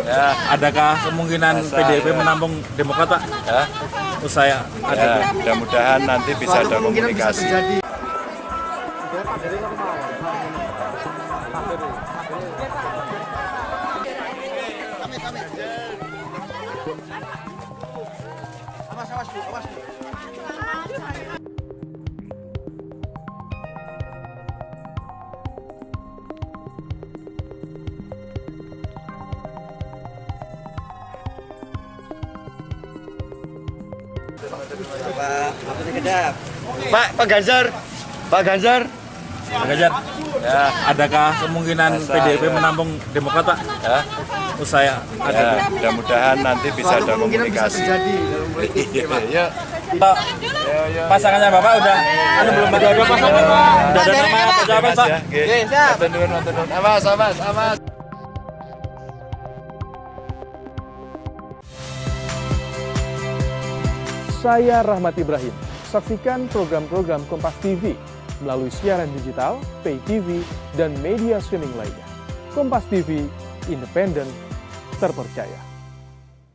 Ya. Adakah kemungkinan PDIP menampung Demokrat, Pak? Ya. Usai ada. Ya, mudah-mudahan nanti bisa ada komunikasi. Pak Ganjar. Pak Ganjar, Ya. adakah kemungkinan PDIP menampung Demokrat, Pak? Ya. Usai Ya, ada. mudah-mudahan nanti bisa ada komunikasi. Ya. Pak, pasangannya Bapak udah belum ada pasangan, Pak. Udah ada nama pejabat, Pak. Siap. Nonton. Awas. Saya Rahmat Ibrahim. Saksikan program-program Kompas TV melalui siaran digital, pay TV, dan media streaming lainnya. Kompas TV, independen, terpercaya.